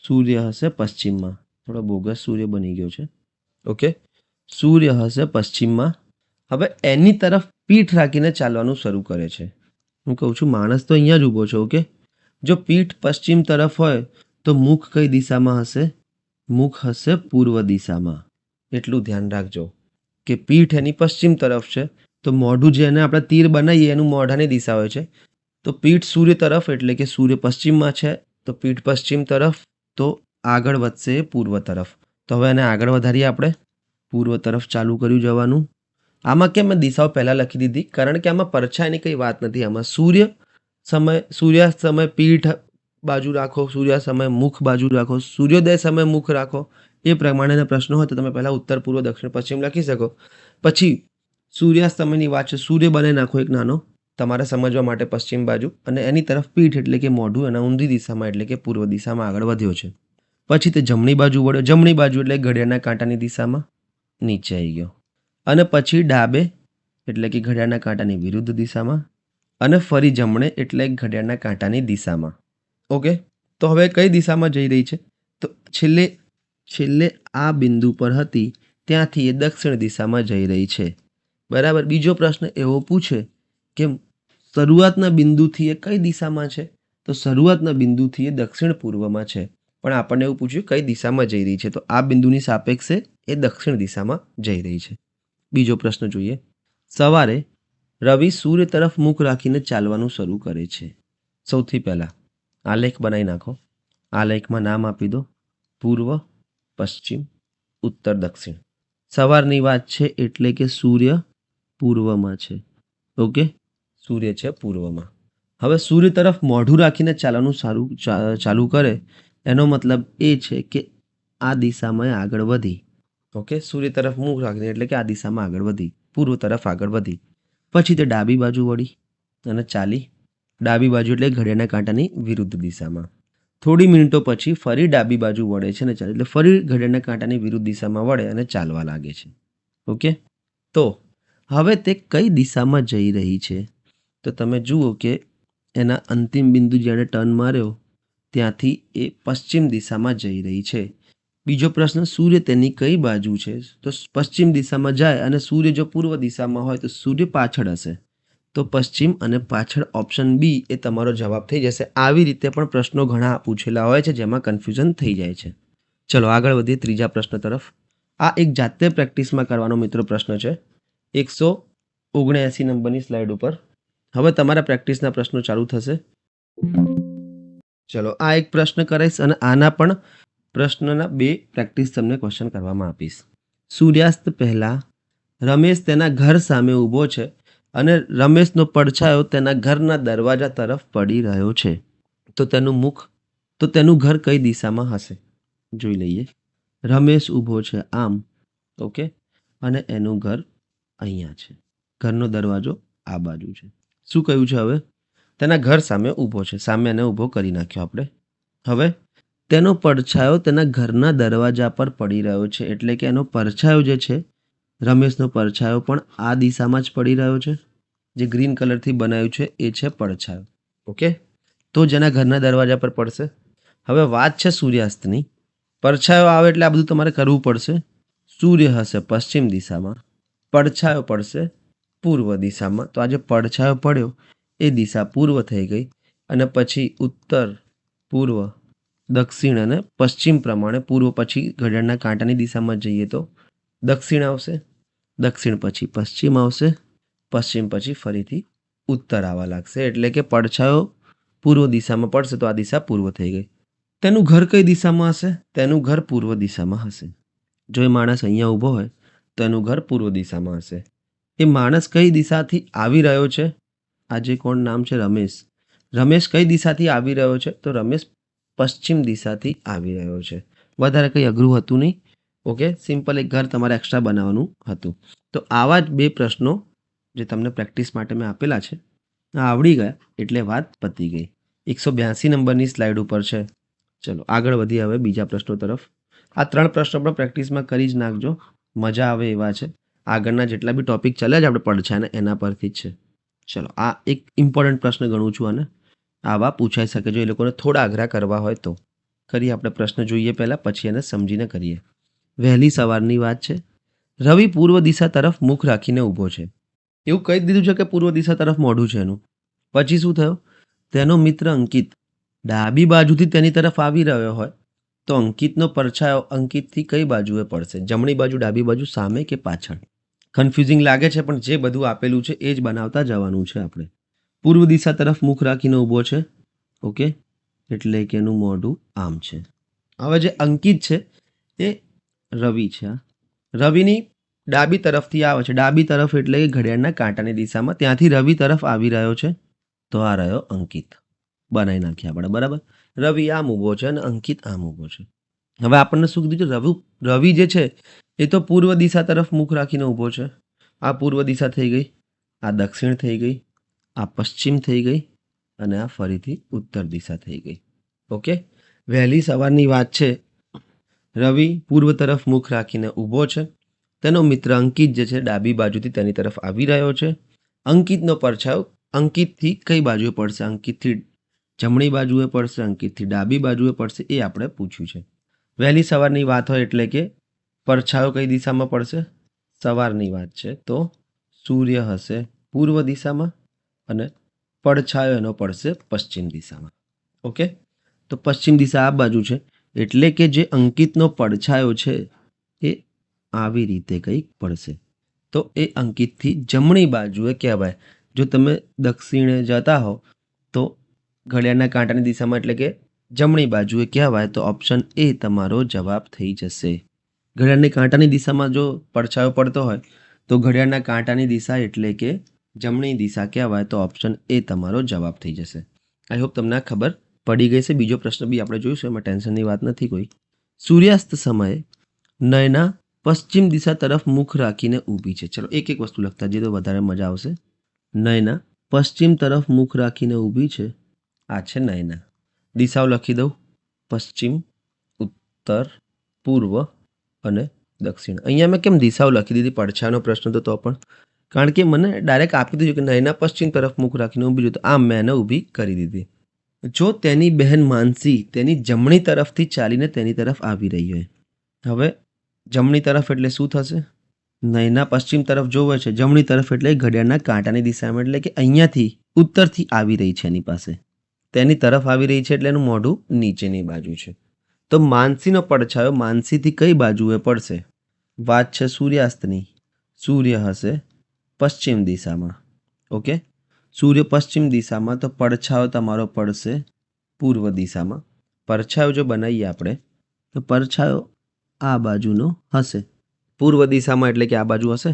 સૂર્ય હશે પશ્ચિમમાં. થોડો બોગસ સૂર્ય બની ગયો છે. ઓકે, સૂર્ય હશે પશ્ચિમમાં. હવે એની તરફ પીઠ રાખીને ચાલવાનું શરૂ કરે છે. હું કહું છું માણસ તો અહીંયા જ ઊભો છે. ઓકે, જો પીઠ પશ્ચિમ તરફ હોય તો મુખ કઈ દિશામાં હશે? મુખ હશે પૂર્વ દિશામાં. એટલું ધ્યાન રાખજો કે પીઠ એની પશ્ચિમ તરફ છે તો મોઢું જેને આપણે તીર બનાવીએ એનું મોઢાની દિશા હોય છે. તો પીઠ સૂર્ય તરફ એટલે કે સૂર્ય પશ્ચિમમાં છે તો પીઠ પશ્ચિમ તરફ, તો આગળ વધશે પૂર્વ તરફ. તો હવે એને આગળ વધારીએ આપણે. પૂર્વ તરફ ચાલુ કર્યું જવાનું. આમાં કેમ મેં દિશાઓ પહેલાં લખી દીધી? કારણ કે આમાં પડછાયાની કંઈ વાત નથી. આમાં સૂર્યાસ્ત સમય પીઠ બાજુ રાખો, સૂર્યાસ્ત સમય મુખ બાજુ રાખો, સૂર્યોદય સમય મુખ રાખો. એ પ્રમાણેના પ્રશ્નો હોય તો તમે પહેલાં ઉત્તર, પૂર્વ, દક્ષિણ, પશ્ચિમ લખી શકો. પછી સૂર્યાસ્ત સમયની વાત છે, સૂર્ય બનાવી નાખો એક નાનો તમારે સમજવા માટે પશ્ચિમ બાજુ, અને એની તરફ પીઠ એટલે કે મોઢું એના ઊંધી દિશામાં એટલે કે પૂર્વ દિશામાં આગળ વધ્યો છે. પછી તે જમણી બાજુ વળ્યો. જમણી બાજુ એટલે ઘડિયાળના કાંટાની દિશામાં નીચે આવી ગયો. અને પછી ડાબે એટલે કે ઘડિયાળના કાંટાની વિરુદ્ધ દિશામાં, અને ફરી જમણે એટલે ઘડિયાળના કાંટાની દિશામાં. ઓકે, તો હવે કઈ દિશામાં જઈ રહી છે? તો છેલ્લે આ બિંદુ પર હતી ત્યાંથી એ દક્ષિણ દિશામાં જઈ રહી છે. બરાબર. બીજો પ્રશ્ન એવો પૂછે કે શરૂઆતના બિંદુથી એ કઈ દિશામાં છે? તો શરૂઆતના બિંદુથી એ દક્ષિણ પૂર્વમાં છે. પણ આપણને એવું પૂછ્યું કઈ દિશામાં જઈ રહી છે? તો આ બિંદુની સાપેક્ષે એ દક્ષિણ દિશામાં જઈ રહી છે. બીજો પ્રશ્ન જોઈએ. સવારે રવિ સૂર્ય તરફ મુખ રાખીને ચાલવાનું શરૂ કરે છે. સૌથી પહેલાં આલેખ બનાવી નાખો. આલેખમાં નામ આપી દો પૂર્વ, પશ્ચિમ, ઉત્તર, દક્ષિણ. સવારની વાત છે એટલે કે સૂર્ય પૂર્વમાં છે. ઓકે, સૂર્ય છે પૂર્વમાં. હવે સૂર્ય તરફ મોઢું રાખીને ચાલવાનું ચાલુ કરે એનો મતલબ એ છે કે આ દિશામાં આગળ વધી. ઓકે, સૂર્ય તરફ મુખ રાખીને એટલે કે આ દિશામાં આગળ વધી, પૂર્વ તરફ આગળ વધી. પછી તે ડાબી બાજુ વળી અને ચાલી. ડાબી બાજુ એટલે ઘડિયાળના કાંટાની વિરુદ્ધ દિશામાં. થોડી મિનિટો પછી ફરી ડાબી બાજુ વળે છે અને ચાલે, એટલે ફરી ઘડિયાળના કાંટાની વિરુદ્ધ દિશામાં વળે અને ચાલવા લાગે છે. ઓકે, તો હવે તે કઈ દિશામાં જઈ રહી છે? તો તમે જુઓ કે એના અંતિમ બિંદુ જ્યારે ટર્ન માર્યો ત્યાંથી એ પશ્ચિમ દિશામાં જઈ રહી છે. બીજો પ્રશ્ન, સૂર્ય તેની કઈ બાજુ છે? તો પશ્ચિમ દિશામાં જાય અને સૂર્ય જો પૂર્વ દિશામાં હોય તો સૂર્ય પાછળ હશે. તો પશ્ચિમ અને પાછળ ઓપ્શન બી એ તમારો જવાબ થઈ જશે. આવી રીતે પણ પ્રશ્નો ઘણા પૂછેલા હોય છે જેમાં કન્ફ્યુઝન થઈ જાય છે. ચલો આગળ વધીએ ત્રીજા પ્રશ્ન તરફ. આ એક જાતે પ્રેક્ટિસમાં કરવાનો મિત્રો પ્રશ્ન છે 179 નંબરની સ્લાઇડ ઉપર. હવે તમારા પ્રેક્ટિસના પ્રશ્નો ચાલુ થશે. ચલો આ એક પ્રશ્ન કરીશ અને આના પણ પ્રશ્નના 2 પ્રેક્ટિસ તમને ક્વેશ્ચન કરવામાં આપીશ. સૂર્યાસ્ત પહેલા રમેશ તેના ઘર સામે ઊભો છે અને રમેશનો પડછાયો તેના ઘરના દરવાજા તરફ પડી રહ્યો છે. તો તેનું ઘર કઈ દિશામાં હશે? જોઈ લઈએ. રમેશ ઊભો છે આમ. ઓકે, અને એનું ઘર અહીંયા છે. ઘરનો દરવાજો આ બાજુ છે. શું કહ્યું છે? હવે તેના ઘર સામે ઊભો છે. સામે એને ઊભો કરી નાખ્યો આપણે. હવે તેનો પડછાયો તેના ઘરના દરવાજા પર પડી રહ્યો છે એટલે કે એનો પડછાયો જે છે, રમેશનો પડછાયો પણ આ દિશામાં જ પડી રહ્યો છે. જે ગ્રીન કલરથી બનાવ્યું છે એ છે પડછાયો. ઓકે, તો જેના ઘરના દરવાજા પર પડશે. હવે વાત છે સૂર્યાસ્તની. પડછાયો આવે એટલે આ બધું તમારે કરવું પડશે. સૂર્ય હશે પશ્ચિમ દિશામાં, પડછાયો પડશે પૂર્વ દિશામાં. તો આ જે પડછાયો પડ્યો એ દિશા પૂર્વ થઈ ગઈ અને પછી ઉત્તર, પૂર્વ, દક્ષિણ અને પશ્ચિમ પ્રમાણે પૂર્વ પછી ઘડિયાળના કાંટાની દિશામાં જઈએ તો દક્ષિણ આવશે, દક્ષિણ પછી પશ્ચિમ આવશે, પશ્ચિમ પછી ફરીથી ઉત્તર આવવા લાગશે. એટલે કે પડછાયો પૂર્વ દિશામાં પડશે તો આ દિશા પૂર્વ થઈ ગઈ. તેનું ઘર કઈ દિશામાં હશે? તેનું ઘર પૂર્વ દિશામાં હશે. જો એ માણસ અહીંયા ઊભો હોય તો એનું ઘર પૂર્વ દિશામાં હશે. એ માણસ કઈ દિશાથી આવી રહ્યો છે? આજે કોણ નામ છે? રમેશ. રમેશ કઈ દિશાથી આવી રહ્યો છે? તો રમેશ પશ્ચિમ દિશાથી આવી રહ્યો છે. વધારે કંઈ અઘરું હતું નહીં. ઓકે, સિમ્પલ એક ઘર તમારે એક્સ્ટ્રા બનાવવાનું હતું. તો આવા જ બે પ્રશ્નો જે તમને પ્રેક્ટિસ માટે મેં આપેલા છે આ આવડી ગયા એટલે વાત પતી ગઈ. 182 નંબરની સ્લાઇડ ઉપર છે. ચલો આગળ વધી હવે બીજા પ્રશ્નો તરફ. આ 3 પ્રશ્નો પણ પ્રેક્ટિસમાં કરી જ નાખજો, મજા આવે એવા છે. આગળના જેટલા બી ટોપિક ચાલ્યા છે આપણે પડછાયાના એના પરથી જ છે. ચલો આ એક ઇમ્પોર્ટન્ટ પ્રશ્ન ગણું છું અને આવા પૂછાઈ શકે જો એ લોકોને થોડા અઘરા કરવા હોય તો. કરીએ આપણે પ્રશ્ન જોઈએ પહેલાં, પછી એને સમજીને કરીએ. વહેલી સવારની વાત છે. રવિ પૂર્વ દિશા તરફ મુખ રાખીને ઊભો છે. એવું કહી દીધું છે કે પૂર્વ દિશા તરફ મોઢું છે એનું. પછી શું થયું? તેનો મિત્ર અંકિત ડાબી બાજુથી તેની તરફ આવી રહ્યો હોય તો અંકિતનો પડછાયો અંકિતથી કઈ બાજુએ પડશે? જમણી બાજુ, ડાબી બાજુ, સામે કે પાછળ? કન્ફ્યુઝિંગ લાગે છે પણ જે બધું આપેલું છે એ જ બનાવતા જવાનું છે આપણે. પૂર્વ દિશા તરફ મુખ રાખીને ઊભો છે. ઓકે, એટલે કે એનું મોઢું આમ છે. હવે જે અંકિત છે એ રવિ છે. રવિની ડાબી તરફથી આવે છે. ડાબી તરફ એટલે કે ઘડિયાળના કાંટાની દિશામાં, ત્યાંથી રવિ તરફ આવી રહ્યો છે તો આ રહ્યો અંકિત. બનાવી નાખ્યા આપણે, બરાબર. રવિ આમ ઊભો છે અને અંકિત આમ ઊભો છે. હવે આપણને શું કીધું છે? રવિ જે છે એ તો પૂર્વ દિશા તરફ મુખ રાખીને ઊભો છે. આ પૂર્વ દિશા થઈ ગઈ, આ દક્ષિણ થઈ ગઈ, આ પશ્ચિમ થઈ ગઈ અને આ ફરીથી ઉત્તર દિશા થઈ ગઈ. ઓકે, વહેલી સવારની વાત છે. રવિ પૂર્વ તરફ મુખ રાખીને ઊભો છે. તેનો મિત્ર અંકિત જે છે ડાબી બાજુથી તેની તરફ આવી રહ્યો છે. અંકિતનો પડછાયો અંકિતથી કઈ બાજુએ પડશે? અંકિતથી જમણી બાજુએ પડશે, અંકિતથી ડાબી બાજુએ પડશે, એ આપણે પૂછ્યું છે. વહેલી સવારની વાત હોય એટલે કે પડછાયો કઈ દિશામાં પડશે? સવારની વાત છે તો સૂર્ય હશે પૂર્વ દિશામાં અને પડછાયો એનો પડશે પશ્ચિમ દિશામાં. ઓકે, તો પશ્ચિમ દિશા આ બાજુ છે એટલે કે જે અંકિતનો પડછાયો છે એ આવી રીતે કંઈક પડશે. તો એ અંકિતથી જમણી બાજુએ કહેવાય. જો તમે દક્ષિણે જતા હો તો ઘડિયાળના કાંટાની દિશામાં એટલે કે જમણી બાજુએ કહેવાય તો ઓપ્શન એ તમારો જવાબ થઈ જશે. ઘડિયાળની કાંટાની દિશામાં જો પડછાયો પડતો હોય તો ઘડિયાળના કાંટાની દિશા એટલે કે જમણી દિશા કહેવાય તો ઓપ્શન એ તમારો જવાબ થઈ જશે. આઈ હોપ તમને આ ખબર પડી ગઈ છે. બીજો પ્રશ્ન બી આપણે જોઈશું, એમાં ટેન્શનની વાત નથી કોઈ. સૂર્યાસ્ત સમયે નયના પશ્ચિમ દિશા તરફ મુખ રાખીને ઊભી છે. ચલો એક એક વસ્તુ લખતા જઈએ તો વધારે મજા આવશે. નયના પશ્ચિમ તરફ મુખ રાખીને ઊભી છે. આ છે નયના. દિશાઓ લખી દઉં: પશ્ચિમ, ઉત્તર, પૂર્વ અને દક્ષિણ. અહીંયા મેં કેમ દિશાઓ લખી દીધી? પડછાયાનો પ્રશ્ન તો પણ કારણ કે મને ડાયરેક્ટ આપી દીધું કે નયના પશ્ચિમ તરફ મુખ રાખીને ઊભી છે તો આમ મેં એને ઊભી કરી દીધી. જો તેની બહેન માનસી તેની જમણી તરફથી ચાલીને તેની તરફ આવી રહી હોય, હવે જમણી તરફ એટલે શું થશે? નયના પશ્ચિમ તરફ જોવે છે, જમણી તરફ એટલે ઘડિયાળના કાંટાની દિશામાં, એટલે કે અહીંયાથી ઉત્તરથી આવી રહી છે, એની પાસે તેની તરફ આવી રહી છે એટલે એનું મોઢું નીચેની બાજુ છે. તો માનસીનો પડછાયો માનસીથી કઈ બાજુએ પડશે? વાત છે સૂર્યાસ્તની. સૂર્ય હશે પશ્ચિમ દિશામાં. ઓકે, સૂર્ય પશ્ચિમ દિશામાં તો પડછાયો તમારો પડશે પૂર્વ દિશામાં. પડછાયો જો બનાવીએ આપણે તો પડછાયો આ બાજુનો હશે પૂર્વ દિશામાં, એટલે કે આ બાજુ હશે.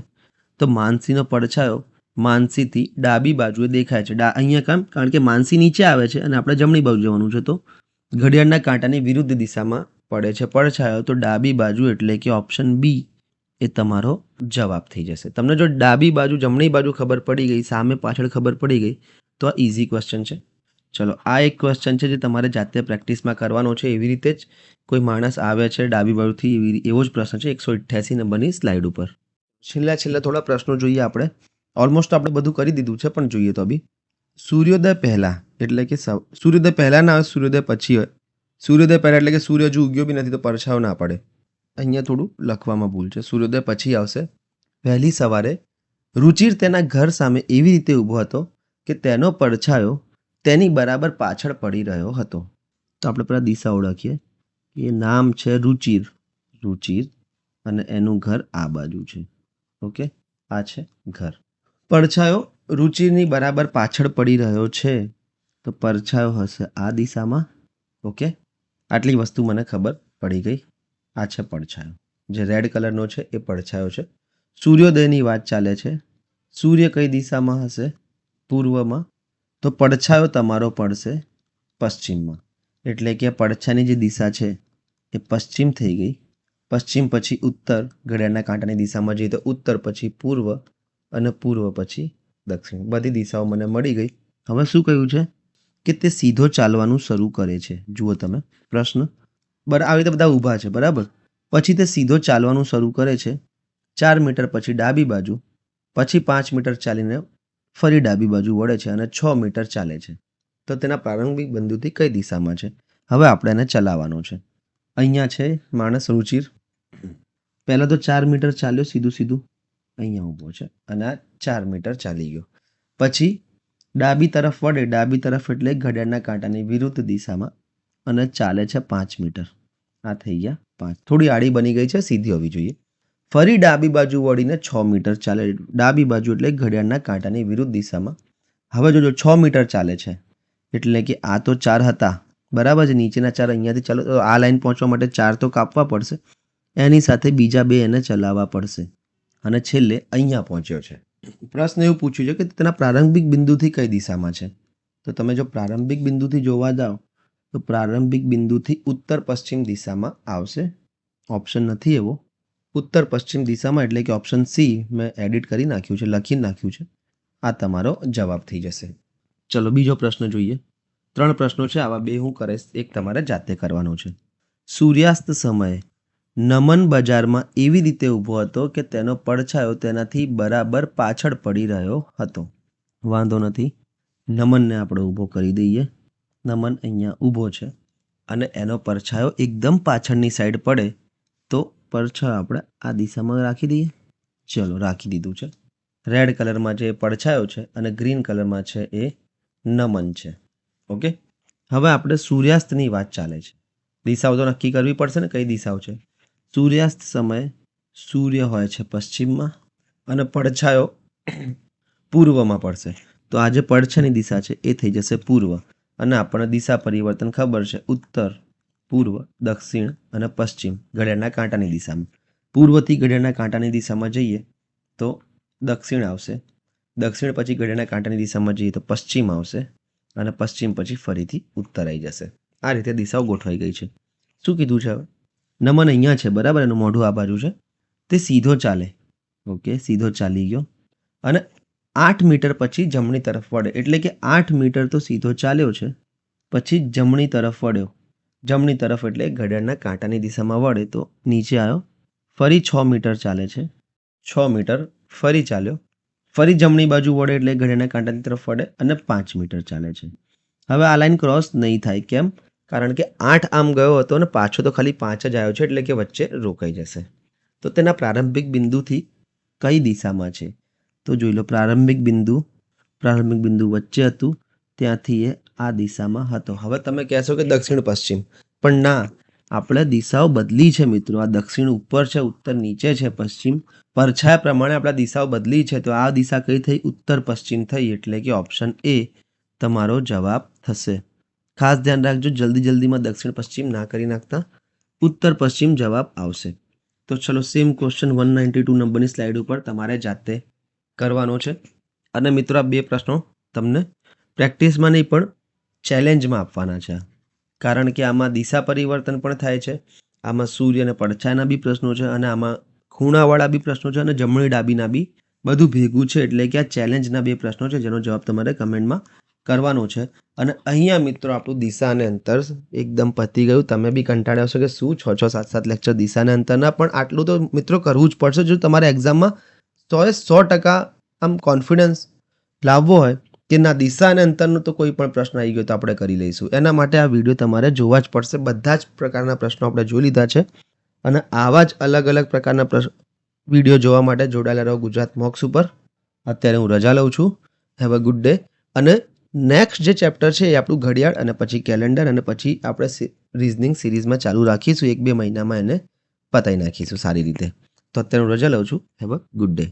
તો માનસીનો પડછાયો માનસીથી ડાબી બાજુએ દેખાય છે. અહીંયા કેમ? કારણ કે માનસી નીચે આવે છે અને આપણે જમણી બાજુ જવાનું છે, તો ઘડિયાળના કાંટાની વિરુદ્ધ દિશામાં પડે છે પડછાયો, તો ડાબી બાજુ એટલે કે ઓપ્શન બી એ તમારો જવાબ થઈ જશે. તમને જો ડાબી બાજુ જમણી બાજુ ખબર પડી ગઈ, સામે પાછળ ખબર પડી ગઈ તો આ ઇઝી ક્વેશ્ચન છે. ચલો આ એક ક્વેશ્ચન છે જે તમારે જાતે પ્રેક્ટિસમાં કરવાનો છે. એવી રીતે જ કોઈ માણસ આવે છે ડાબી બાજુથી, એવો જ પ્રશ્ન છે 188 નંબરની સ્લાઇડ ઉપર. છેલ્લા થોડા પ્રશ્નો જોઈએ આપણે. ઓલમોસ્ટ આપણે બધું કરી દીધું છે પણ જોઈએ તો બી. સૂર્યોદય પહેલાં એટલે કે સૂર્યોદય પહેલાં ના હોય, સૂર્યોદય પછી હોય. સૂર્યોદય પહેલાં એટલે કે સૂર્ય હજુ ઉગ્યો બી નથી તો પડછાયો ના પડે. અહીંયા થોડું લખવામાં ભૂલ છે. સૂર્યોદય પછી આવશે. વહેલી સવારે રુચિર તેના ઘર સામે એવી રીતે ઊભો હતો કે તેનો પડછાયો તેની બરાબર પાછળ પડી રહ્યો હતો. તો આપણે પહેલાં દિશા ઓળખીએ. એ નામ છે રુચિર. રુચિર અને એનું ઘર આ બાજુ છે. ઓકે, આ છે ઘર. પડછાયો રુચિરની બરાબર પાછળ પડી રહ્યો છે તો પડછાયો હશે આ દિશામાં. ઓકે, આટલી વસ્તુ મને ખબર પડી ગઈ. આ છે પડછાયો. જે રેડ કલરનો છે એ પડછાયો છે. સૂર્યોદયની વાત ચાલે છે. સૂર્ય કઈ દિશામાં હશે? પૂર્વમાં. તો પડછાયો તમારો પડશે પશ્ચિમમાં. એટલે કે પડછાની જે દિશા છે એ પશ્ચિમ થઈ ગઈ. પશ્ચિમ પછી ઉત્તર, ઘડિયાળના કાંટાની દિશામાં જઈએ તો ઉત્તર પછી પૂર્વ અને પૂર્વ પછી દક્ષિણ. બધી દિશાઓ મને મળી ગઈ. હવે શું કહ્યું છે કે તે સીધો ચાલવાનું શરૂ કરે છે. જુઓ તમે પ્રશ્ન. આવી રીતે બધા ઊભા છે, બરાબર. પછી તે સીધો ચાલવાનું શરૂ કરે છે. 4 મીટર પછી ડાબી બાજુ, પછી 5 મીટર ચાલીને ફરી ડાબી બાજુ વળે છે અને 6 મીટર ચાલે છે. તો તેના પ્રારંભિક બિંદુથી કઈ દિશામાં છે? હવે આપણે એને ચલાવવાનો છે. અહીંયા છે માણસ રુચિર. પહેલાં તો 4 મીટર ચાલ્યો સીધું સીધું, અહીંયા ઊભો છે અને આ 4 મીટર ચાલી ગયો. પછી ડાબી તરફ વળે. ડાબી તરફ એટલે ઘડિયાળના કાંટાની વિરુદ્ધ દિશામાં અને ચાલે છે 5 મીટર. આ થઈ ગયા 5. થોડી આડી બની ગઈ છે, સીધી હોવી જોઈએ. ફરી ડાબી બાજુ વળીને 6 મીટર ચાલે. ડાબી બાજુ એટલે ઘડિયાળના કાંટાની વિરુદ્ધ દિશામાં. હવે જોજો 6 મીટર ચાલે છે એટલે કે આ તો 4 હતા, બરાબર છે. નીચેના 4 અહીંયાથી ચાલો તો આ લાઈન પહોંચવા માટે 4 તો કાપવા પડશે. એની સાથે બીજા 2 એને ચલાવવા પડશે અને છેલ્લે અહીંયા પહોંચ્યો છે. પ્રશ્ન એવું પૂછ્યું છે કે તેના પ્રારંભિક બિંદુથી કઈ દિશામાં છે? તો તમે જો પ્રારંભિક બિંદુથી જોવા જાઓ તો પ્રારંભિક બિંદુથી ઉત્તર પશ્ચિમ દિશામાં આવશે. ઓપ્શન નથી એવો. ઉત્તર પશ્ચિમ દિશામાં એટલે કે ઓપ્શન સી મેં એડિટ કરી નાખ્યું છે, લખી નાખ્યું છે. આ તમારો જવાબ થઈ જશે. ચલો બીજો પ્રશ્ન જોઈએ. 3 પ્રશ્નો છે, આવા 2 હું કરીશ, એક તમારે જાતે કરવાનો છે. સૂર્યાસ્ત સમયે નમન બજારમાં એવી રીતે ઊભો હતો કે તેનો પડછાયો તેનાથી બરાબર પાછળ પડી રહ્યો હતો. વાંધો નથી, નમનને આપણે ઊભો કરી દઈએ. નમન અહીંયા ઊભો છે અને એનો પડછાયો એકદમ પાછળની સાઈડ પડે તો પડછાયો આપણે આ દિશામાં રાખી દઈએ. ચલો રાખી દીધું છે. રેડ કલરમાં જે પડછાયો છે અને ગ્રીન કલરમાં છે એ નમન છે. ઓકે, હવે આપણે સૂર્યાસ્તની વાત ચાલે છે. દિશાઓ તો નક્કી કરવી પડશે ને, કઈ દિશાઓ છે. સૂર્યાસ્ત સમયે સૂર્ય હોય છે પશ્ચિમમાં અને પડછાયો પૂર્વમાં પડશે. તો આ જે પડછાની દિશા છે એ થઈ જશે પૂર્વ અને આપણને દિશા પરિવર્તન ખબર છે. ઉત્તર, પૂર્વ, દક્ષિણ અને પશ્ચિમ ઘડિયાળના કાંટાની દિશામાં. પૂર્વથી ઘડિયાળના કાંટાની દિશામાં જઈએ તો દક્ષિણ આવશે. દક્ષિણ પછી ઘડિયાળના કાંટાની દિશામાં જઈએ તો પશ્ચિમ આવશે અને પશ્ચિમ પછી ફરીથી ઉત્તર આવી જશે. આ રીતે દિશાઓ ગોઠવાઈ ગઈ છે. શું કીધું છે હવે? નમન અહીંયા છે, બરાબર. એનું મોઢું આ બાજુ છે. તે સીધો ચાલે. ઓકે, સીધો ચાલી ગયો અને 8 મીટર પછી જમણી તરફ વળે. એટલે કે 8 મીટર તો સીધો ચાલ્યો છે, પછી જમણી તરફ વળ્યો. જમણી તરફ એટલે ઘડિયાળના કાંટાની દિશામાં વળે તો નીચે આવ્યો. ફરી 6 મીટર ચાલે છે. 6 મીટર ફરી ચાલ્યો. ફરી જમણી બાજુ વળે એટલે ઘડિયાળના કાંટાની તરફ વળે અને 5 મીટર ચાલે છે. હવે આ લાઈન ક્રોસ નહીં થાય. કેમ? કારણ કે 8 આમ ગયો હતો અને પાછો તો ખાલી 5 જ આવ્યો છે એટલે કે વચ્ચે રોકાઈ જશે. તો તેના પ્રારંભિક બિંદુથી કઈ દિશામાં છે? તો જોઈ લો, પ્રારંભિક બિંદુ વચ્ચે હતું, ત્યાંથી એ આ દિશામાં હતો. હવે તમે કહેશો કે દક્ષિણ પશ્ચિમ, પણ ના, આપણે દિશાઓ બદલી છે મિત્રો. આ દક્ષિણ ઉપર છે, ઉત્તર નીચે છે, પશ્ચિમ પડછાયા પ્રમાણે આપણા દિશાઓ બદલી છે. તો આ દિશા કઈ થઈ? ઉત્તર પશ્ચિમ થઈ. એટલે કે ઓપ્શન એ તમારો જવાબ થશે. ખાસ ધ્યાન રાખજો, જલ્દીમાં દક્ષિણ પશ્ચિમ ના કરી નાખતા. ઉત્તર પશ્ચિમ જવાબ આવશે. તો ચલો સેમ ક્વેશ્ચન 192 નંબરની સ્લાઇડ ઉપર તમારે જાતે કરવાનો છે. અને મિત્રો આ 2 પ્રશ્નો તમને પ્રેક્ટિસમાં નહીં પણ ચેલેન્જમાં આપવાના છે. કારણ કે આમાં દિશા પરિવર્તન પણ થાય છે, આમાં સૂર્ય અને પડછાયાના બી પ્રશ્નો છે અને આમાં ખૂણાવાળા બી પ્રશ્નો છે અને જમણી ડાબીના બી બધું ભેગું છે. એટલે કે આ ચેલેન્જના 2 પ્રશ્નો છે જેનો જવાબ તમારે કમેન્ટમાં કરવાનો છે. અને અહીંયા મિત્રો આપણું દિશા અને અંતર એકદમ પતી ગયું. તમે બી કંટાળ્યા હશો કે શું 6 7 લેક્ચર દિશા અને અંતરના, પણ આટલું તો મિત્રો કરવું જ પડશે. જો તમારે એક્ઝામમાં 100% આમ કોન્ફિડન્સ લાવવો હોય કે ના દિશા અને અંતરનો તો કોઈ પણ પ્રશ્ન આવી ગયો તો આપણે કરી લઈશું. એના માટે આ વિડીયો તમારે જોવા જ પડશે. બધા જ પ્રકારના પ્રશ્નો આપણે જોઈ લીધા છે અને આવા જ અલગ-અલગ પ્રકારના વિડીયો જોવા માટે જોડાયેલા રહો ગુજરાત મોક્સ ઉપર. અત્યારે હું રજા લઉં છું. Have a good day. અને નેક્સ્ટ જે ચેપ્ટર છે એ આપણું ઘડિયાળ અને પછી કેલેન્ડર અને પછી આપણે રીઝનિંગ સિરીઝમાં ચાલુ રાખીશું. 1-2 મહિનામાં એને પતાવી નાખીશું સારી રીતે. તો અત્યારે હું રજા લઉં છું. Have a good day.